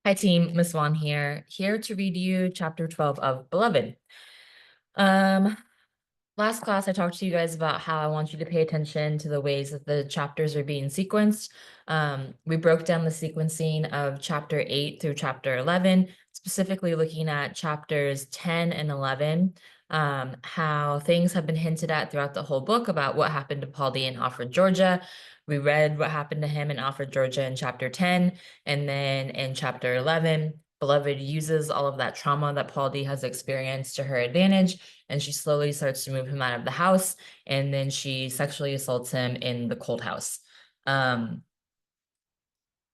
Hi team, Miss Vaughn here to read you chapter 12 of Beloved. Um, Last class I talked to you guys about how I want you to pay attention to the ways that the chapters are being sequenced. We broke down the sequencing of chapter 8 through chapter 11, specifically looking at chapters 10 and 11, how things have been hinted at throughout the whole book about what happened to Paul D in Alfred, Georgia. We read what happened to him in Alfred, Georgia in chapter 10, and then in chapter 11, Beloved uses all of that trauma that Paul D has experienced to her advantage, and she slowly starts to move him out of the house, and then she sexually assaults him in the cold house. Um,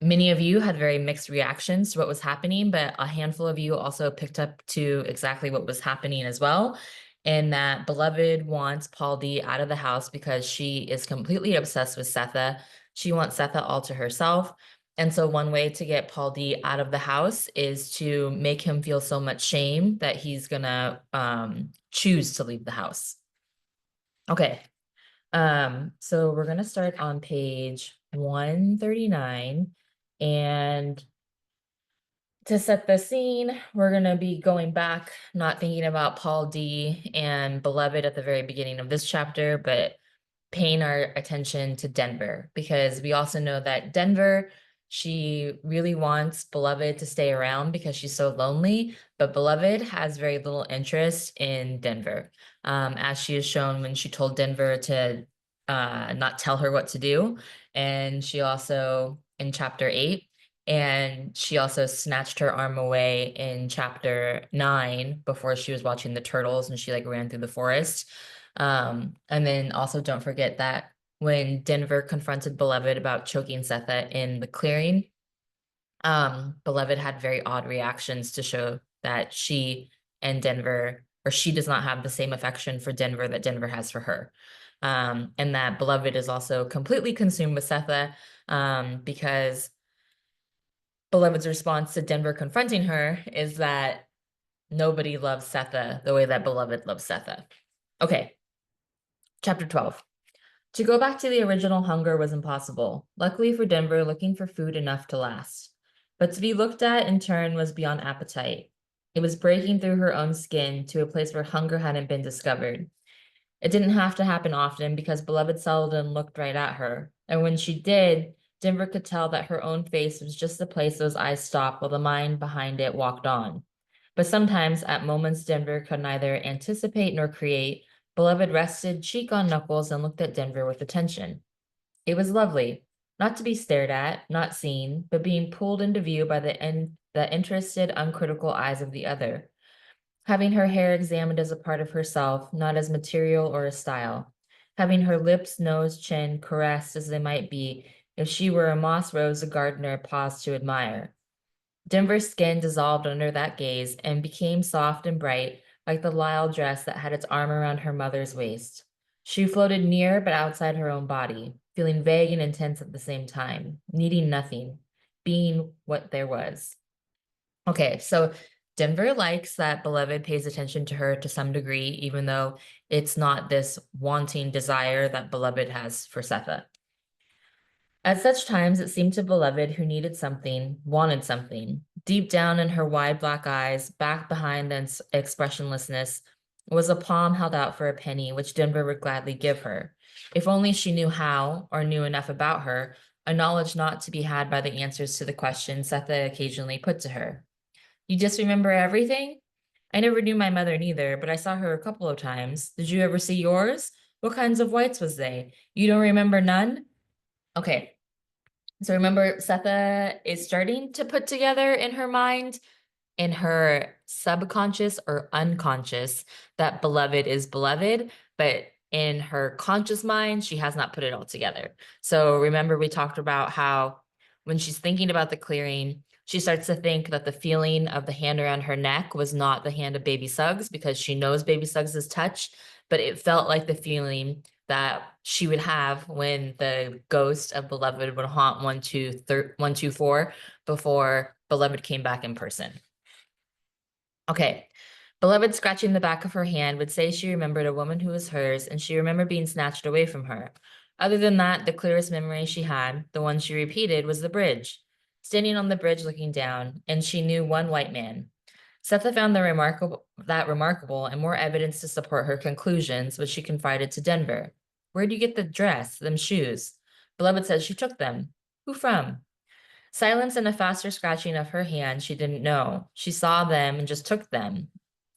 Many of you had very mixed reactions to what was happening, but a handful of you also picked up to exactly what was happening as well. And that Beloved wants Paul D out of the house because she is completely obsessed with Setha. She wants Setha all to herself. And so, one way to get Paul D out of the house is to make him feel so much shame that he's gonna choose to leave the house. Okay, so we're gonna start on page 139, and to set the scene, we're gonna be going back, not thinking about Paul D and Beloved at the very beginning of this chapter, but paying our attention to Denver, because we also know that Denver, she really wants Beloved to stay around because she's so lonely, but Beloved has very little interest in Denver, as she is shown when she told Denver to not tell her what to do. And she also, in chapter 8, and she also snatched her arm away in chapter 9 before she was watching the turtles and she like ran through the forest. And then also don't forget that when Denver confronted Beloved about choking Setha in the clearing, Beloved had very odd reactions to show that she and Denver, or she does not have the same affection for Denver that Denver has for her. And that Beloved is also completely consumed with Setha, because Beloved's response to Denver confronting her is that nobody loves Setha the way that Beloved loves Setha. Okay, chapter 12. To go back to the original hunger was impossible. Luckily for Denver, looking for food enough to last. But to be looked at in turn was beyond appetite. It was breaking through her own skin to a place where hunger hadn't been discovered. It didn't have to happen often because Beloved seldom looked right at her. And when she did, Denver could tell that her own face was just the place those eyes stopped while the mind behind it walked on. But sometimes, at moments Denver could neither anticipate nor create, Beloved rested cheek on knuckles and looked at Denver with attention. It was lovely, not to be stared at, not seen, but being pulled into view by the interested, uncritical eyes of the other. Having her hair examined as a part of herself, not as material or a style. Having her lips, nose, chin caressed as they might be if she were a moss rose a gardener paused to admire. Denver's skin dissolved under that gaze and became soft and bright, like the lisle dress that had its arm around her mother's waist. She floated near but outside her own body, feeling vague and intense at the same time, needing nothing, being what there was. Okay, so Denver likes that Beloved pays attention to her to some degree, even though it's not this wanting desire that Beloved has for Setha. At such times, it seemed to Beloved, who needed something, wanted something. Deep down in her wide black eyes, back behind the expressionlessness, was a palm held out for a penny, which Denver would gladly give her. If only she knew how, or knew enough about her, a knowledge not to be had by the answers to the questions Setha occasionally put to her. You just remember everything? I never knew my mother neither, but I saw her a couple of times. Did you ever see yours? What kinds of whites was they? You don't remember none? Okay, so remember, Setha is starting to put together in her mind, in her subconscious or unconscious, that Beloved is Beloved, but in her conscious mind, she has not put it all together. So remember, we talked about how when she's thinking about the clearing, she starts to think that the feeling of the hand around her neck was not the hand of baby Suggs because she knows baby Suggs's touch, but it felt like the feeling that she would have when the ghost of Beloved would haunt 124 before Beloved came back in person. Okay. Beloved scratching the back of her hand would say she remembered a woman who was hers, and she remembered being snatched away from her. Other than that, the clearest memory she had, the one she repeated, was the bridge. standing on the bridge looking down, and she knew one white man. Setha found that remarkable and more evidence to support her conclusions, which she confided to Denver. Where'd you get the dress, them shoes? Beloved said she took them. Who from? Silence and a faster scratching of her hand she didn't know. She saw them and just took them.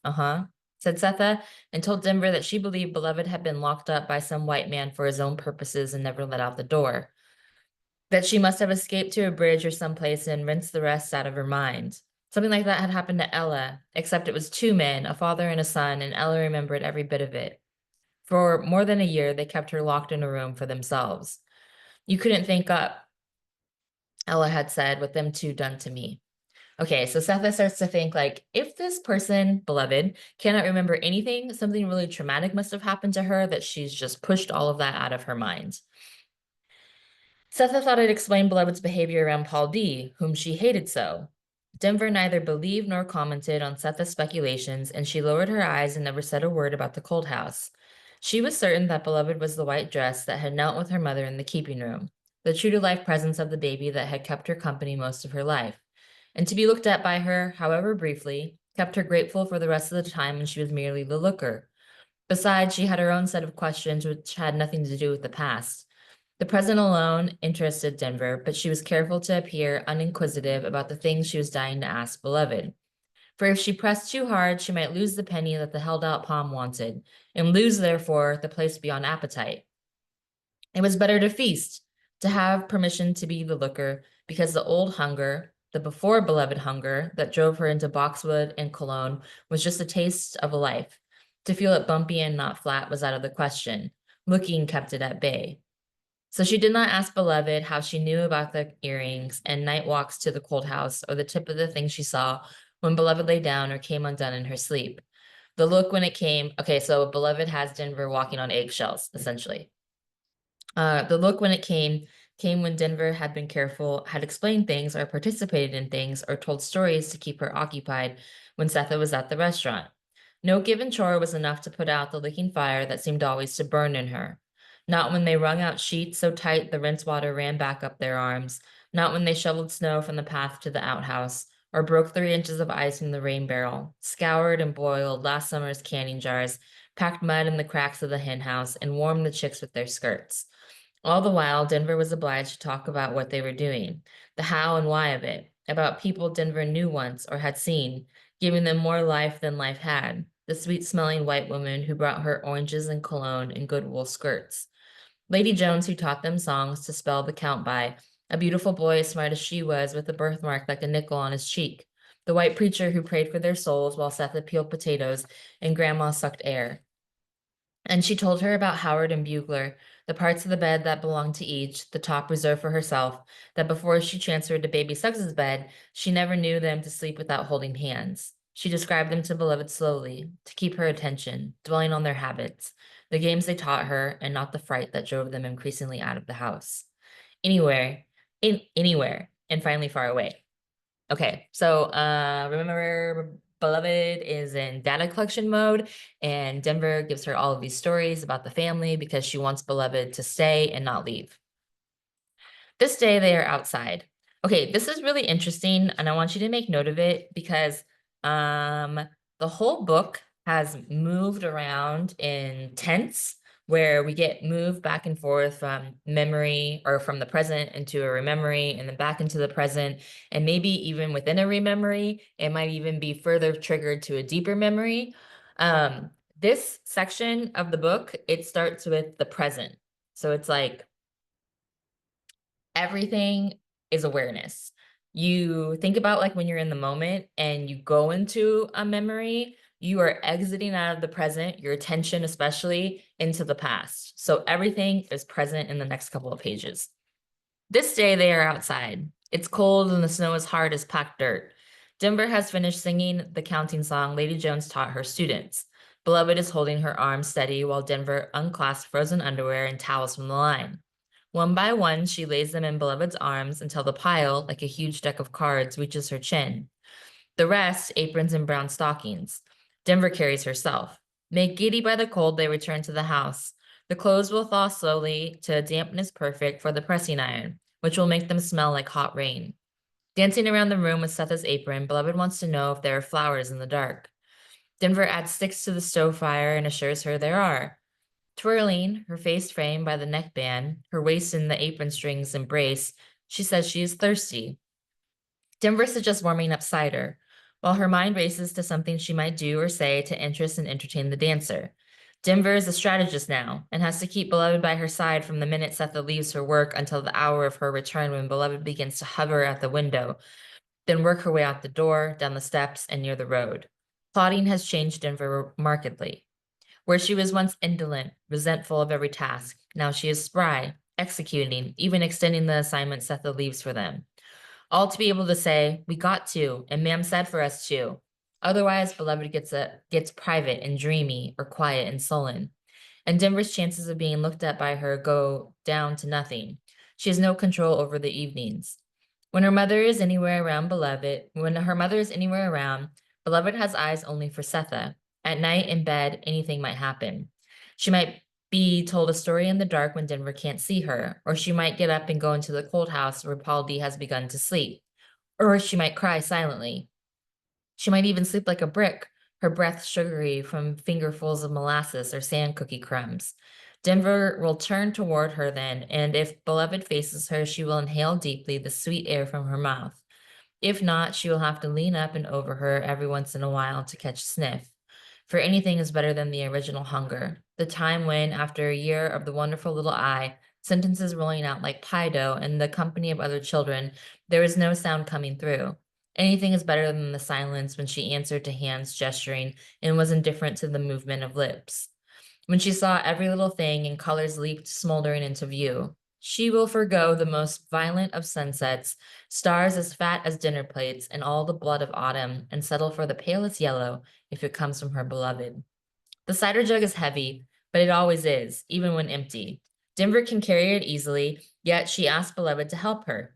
Uh-huh, said Setha, and told Denver that she believed Beloved had been locked up by some white man for his own purposes and never let out the door. That she must have escaped to a bridge or someplace and rinsed the rest out of her mind. Something like that had happened to Ella, except it was two men, a father and a son, and Ella remembered every bit of it. For more than a year, they kept her locked in a room for themselves. You couldn't think up, Ella had said, with them two done to me. Okay, so Setha starts to think like, if this person, Beloved, cannot remember anything, something really traumatic must have happened to her that she's just pushed all of that out of her mind. Setha thought it explained Beloved's behavior around Paul D., whom she hated so. Denver neither believed nor commented on Setha's speculations, and she lowered her eyes and never said a word about the cold house. She was certain that Beloved was the white dress that had knelt with her mother in the keeping room, the true-to-life presence of the baby that had kept her company most of her life. And to be looked at by her, however briefly, kept her grateful for the rest of the time when she was merely the looker. Besides, she had her own set of questions which had nothing to do with the past. The present alone interested Denver, but she was careful to appear uninquisitive about the things she was dying to ask Beloved. For if she pressed too hard, she might lose the penny that the held-out palm wanted, and lose, therefore, the place beyond appetite. It was better to feast, to have permission to be the looker, because the old hunger, the before Beloved hunger that drove her into Boxwood and Cologne was just a taste of a life. To feel it bumpy and not flat was out of the question. Looking kept it at bay. So she did not ask Beloved how she knew about the earrings and night walks to the cold house or the tip of the thing she saw when Beloved lay down or came undone in her sleep. The look when it came, okay, so Beloved has Denver walking on eggshells, essentially. The look when it came when Denver had been careful, had explained things or participated in things or told stories to keep her occupied when Setha was at the restaurant. No given chore was enough to put out the licking fire that seemed always to burn in her. Not when they wrung out sheets so tight the rinse water ran back up their arms, not when they shoveled snow from the path to the outhouse, or broke 3 inches of ice from the rain barrel, scoured and boiled last summer's canning jars, packed mud in the cracks of the hen house, and warmed the chicks with their skirts. All the while, Denver was obliged to talk about what they were doing, the how and why of it, about people Denver knew once or had seen, giving them more life than life had, the sweet-smelling white woman who brought her oranges and cologne and good wool skirts. Lady Jones, who taught them songs to spell the count by, a beautiful boy as smart as she was with a birthmark like a nickel on his cheek, the white preacher who prayed for their souls while Setha peeled potatoes and Grandma sucked air. And she told her about Howard and Bugler, the parts of the bed that belonged to each, the top reserved for herself, that before she transferred to baby Suggs's bed, she never knew them to sleep without holding hands. She described them to Beloved slowly, to keep her attention, dwelling on their habits, the games they taught her, and not the fright that drove them increasingly out of the house. Anywhere, and finally far away. Okay, so remember Beloved is in data collection mode, and Denver gives her all of these stories about the family because she wants Beloved to stay and not leave. This day they are outside. Okay, this is really interesting, and I want you to make note of it because the whole book has moved around in tense, where we get moved back and forth from memory or from the present into a rememory and then back into the present. And maybe even within a rememory, it might even be further triggered to a deeper memory. This section of the book, it starts with the present. So it's like everything is awareness. You think about like when you're in the moment and you go into a memory, you are exiting out of the present, your attention especially, into the past. So everything is present in the next couple of pages. This day they are outside. It's cold and the snow is hard as packed dirt. Denver has finished singing the counting song Lady Jones taught her students. Beloved is holding her arms steady while Denver unclasps frozen underwear and towels from the line. One by one, she lays them in Beloved's arms until the pile, like a huge deck of cards, reaches her chin. The rest, aprons and brown stockings. Denver carries herself. Made giddy by the cold, they return to the house. The clothes will thaw slowly to a dampness perfect for the pressing iron, which will make them smell like hot rain. Dancing around the room with Setha's apron, Beloved wants to know if there are flowers in the dark. Denver adds sticks to the stove fire and assures her there are. Twirling, her face framed by the neckband, her waist in the apron strings embrace, she says she is thirsty. Denver suggests warming up cider, while her mind races to something she might do or say to interest and entertain the dancer. Denver is a strategist now and has to keep Beloved by her side from the minute Setha leaves her work until the hour of her return when Beloved begins to hover at the window, then work her way out the door, down the steps, and near the road. Plotting has changed Denver markedly. Where she was once indolent, resentful of every task, now she is spry, executing, even extending the assignment Setha leaves for them. All to be able to say, we got to, and ma'am said for us to. Otherwise, Beloved gets private and dreamy or quiet and sullen. And Denver's chances of being looked at by her go down to nothing. She has no control over the evenings. When her mother is anywhere around, Beloved has eyes only for Setha. At night in bed, anything might happen. She might be told a story in the dark when Denver can't see her, or she might get up and go into the cold house where Paul D has begun to sleep, or she might cry silently. She might even sleep like a brick, her breath sugary from fingerfuls of molasses or sand cookie crumbs. Denver will turn toward her then, and if Beloved faces her, she will inhale deeply the sweet air from her mouth. If not, she will have to lean up and over her every once in a while to catch a sniff. For anything is better than the original hunger, the time when, after a year of the wonderful little eye, sentences rolling out like pie dough in the company of other children, there is no sound coming through. Anything is better than the silence when she answered to hands gesturing and was indifferent to the movement of lips. When she saw every little thing and colors leaped smoldering into view. She will forego the most violent of sunsets, stars as fat as dinner plates, and all the blood of autumn, and settle for the palest yellow if it comes from her Beloved. The cider jug is heavy, but it always is, even when empty. Denver can carry it easily, yet she asks Beloved to help her.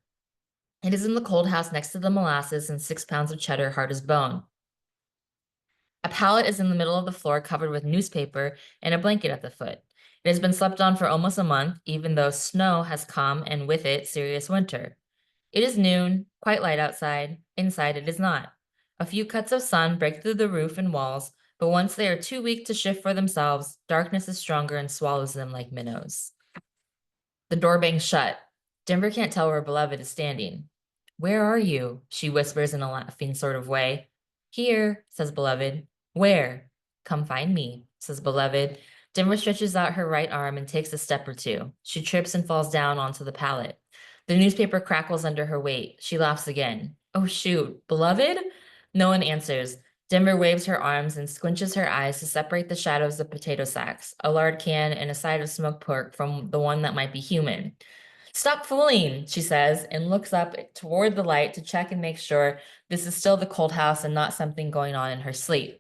It is in the cold house next to the molasses and 6 pounds of cheddar hard as bone. A pallet is in the middle of the floor covered with newspaper and a blanket at the foot. It has been slept on for almost a month, even though snow has come and with it serious winter. It is noon, quite light outside. Inside it is not. A few cuts of sun break through the roof and walls, but once they are too weak to shift for themselves, darkness is stronger and swallows them like minnows. The door bangs shut. Denver can't tell where Beloved is standing. Where are you? She whispers in a laughing sort of way. Here, says Beloved. Where? Come find me, says Beloved. Denver stretches out her right arm and takes a step or two. She trips and falls down onto the pallet. The newspaper crackles under her weight. She laughs again. Oh, shoot. Beloved? No one answers. Denver waves her arms and squinches her eyes to separate the shadows of potato sacks, a lard can, and a side of smoked pork from the one that might be human. Stop fooling, she says, and looks up toward the light to check and make sure this is still the cold house and not something going on in her sleep.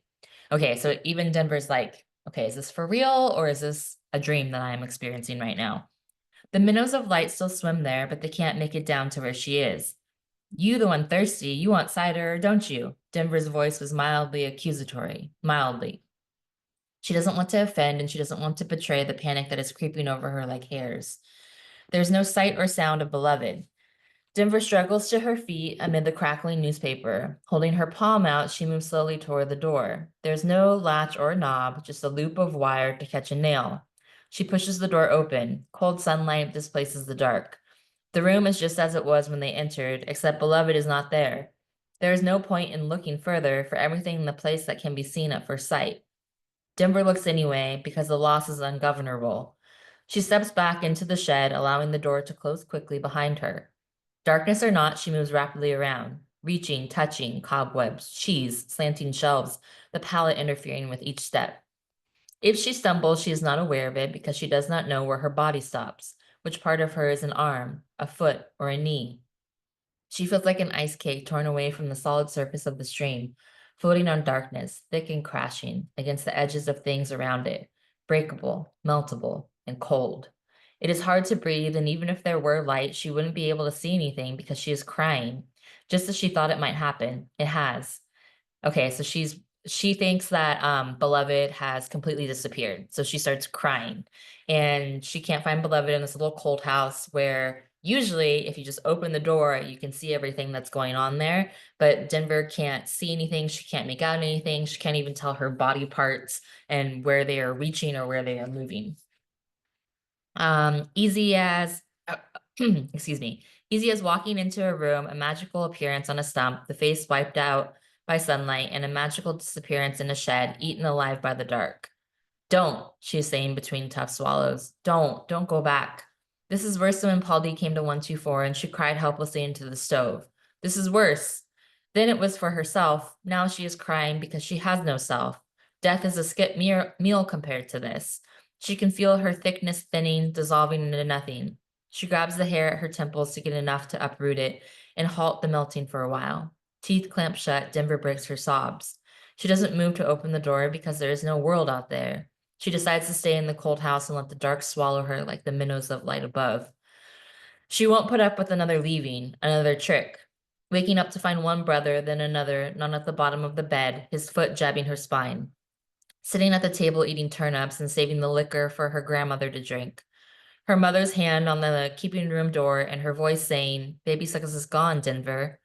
Okay, so even Denver's like, okay, is this for real or is this a dream that I am experiencing right now? The minnows of light still swim there, but they can't make it down to where she is. You the one thirsty, you want cider, don't you? Denver's voice was mildly accusatory, mildly. She doesn't want to offend and she doesn't want to betray the panic that is creeping over her like hairs. There's no sight or sound of Beloved. Denver struggles to her feet amid the crackling newspaper. Holding her palm out, she moves slowly toward the door. There's no latch or knob, just a loop of wire to catch a nail. She pushes the door open. Cold sunlight displaces the dark. The room is just as it was when they entered, except Beloved is not there. There is no point in looking further for everything in the place that can be seen at first sight. Denver looks anyway, because the loss is ungovernable. She steps back into the shed, allowing the door to close quickly behind her. Darkness or not, she moves rapidly around, reaching, touching, cobwebs, cheese, slanting shelves, the pallet interfering with each step. If she stumbles, she is not aware of it because she does not know where her body stops, which part of her is an arm, a foot, or a knee. She feels like an ice cake torn away from the solid surface of the stream, floating on darkness, thick and crashing against the edges of things around it, breakable, meltable, and cold. It is hard to breathe, and even if there were light, she wouldn't be able to see anything because she is crying, just as she thought it might happen. It has. Okay, so she thinks that Beloved has completely disappeared. So she starts crying and she can't find Beloved in this little cold house where Usually, if you just open the door, you can see everything that's going on there, but Denver can't see anything. She can't make out anything. She can't even tell her body parts and where they are reaching or where they are moving. Easy as, excuse me, easy as walking into a room, a magical appearance on a stump, the face wiped out by sunlight, and a magical disappearance in a shed, eaten alive by the dark. Don't, she is saying between tough swallows. Don't go back. This is worse than when Paul D came to 124 and she cried helplessly into the stove. This is worse. Then it was for herself. Now she is crying because she has no self. Death is a skip meal compared to this. She can feel her thickness thinning, dissolving into nothing. She grabs the hair at her temples to get enough to uproot it and halt the melting for a while. Teeth clamped shut, Denver breaks her sobs. She doesn't move to open the door because there is no world out there. She decides to stay in the cold house and let the dark swallow her like the minnows of light above. She won't put up with another leaving, another trick. Waking up to find one brother, then another, none at the bottom of the bed, his foot jabbing her spine. Sitting at the table eating turnips and saving the liquor for her grandmother to drink. Her mother's hand on the keeping room door and her voice saying, "Baby Suckers is gone, Denver."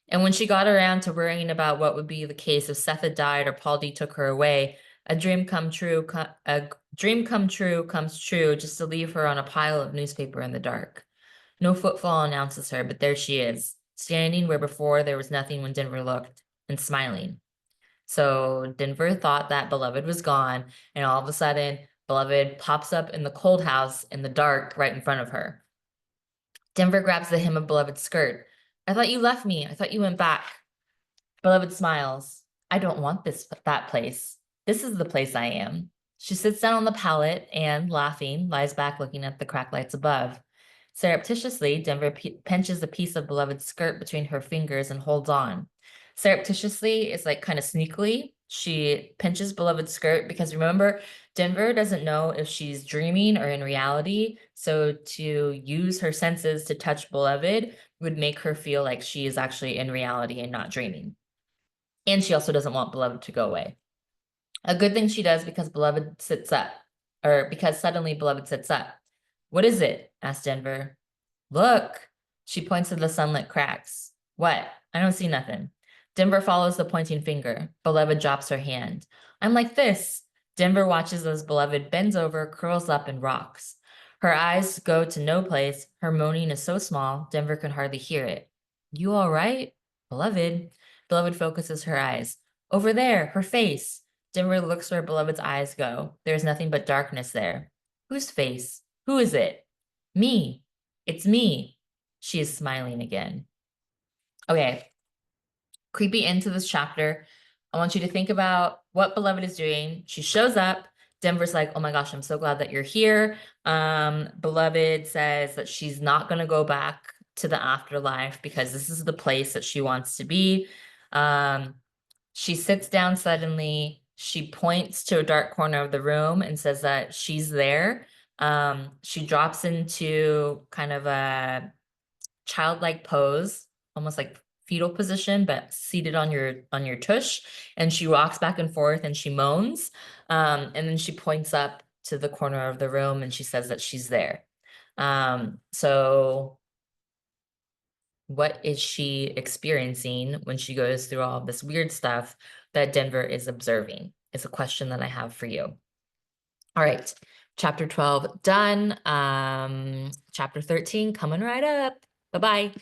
And when she got around to worrying about what would be the case if Seth had died or Paul D took her away, a dream come true comes true just to leave her on a pile of newspaper in the dark. No footfall announces her, but there she is, standing where before there was nothing when Denver looked, and smiling. So Denver thought that Beloved was gone, and all of a sudden, Beloved pops up in the cold house in the dark right in front of her. Denver grabs the hem of Beloved's skirt. "I thought you left me. I thought you went back." Beloved smiles. "I don't want that place. This is the place I am." She sits down on the pallet and, laughing, lies back looking at the cracked lights above. Surreptitiously, Denver pinches a piece of Beloved's skirt between her fingers and holds on. Surreptitiously is like kind of sneakily. She pinches Beloved's skirt because remember, Denver doesn't know if she's dreaming or in reality. So to use her senses to touch Beloved would make her feel like she is actually in reality and not dreaming. And she also doesn't want Beloved to go away. A good thing she does because Beloved sits up, or because suddenly Beloved sits up. "What is it?" asked Denver. "Look." She points to the sunlit cracks. "What? I don't see nothing." Denver follows the pointing finger. Beloved drops her hand. "I'm like this." Denver watches as Beloved bends over, curls up, and rocks. Her eyes go to no place. Her moaning is so small, Denver can hardly hear it. "You all right?" "Beloved." Beloved focuses her eyes. "Over there, her face." Denver looks where Beloved's eyes go. There is nothing but darkness there. "Whose face? Who is it?" "Me. It's me." She is smiling again. Okay. Creepy into this chapter. I want you to think about what Beloved is doing. She shows up. Denver's like, "Oh my gosh, I'm so glad that you're here." Beloved says that she's not going to go back to the afterlife because this is the place that she wants to be. She sits down suddenly. She points to a dark corner of the room and says that she's there. She drops into kind of a childlike pose, almost like fetal position, but seated on your tush. And she rocks back and forth and she moans. And then she points up to the corner of the room and she says that she's there. So what is she experiencing when she goes through all of this weird stuff that Denver is observing? Is a question that I have for you. All right, chapter 12 done. Chapter 13 coming right up. Bye-bye.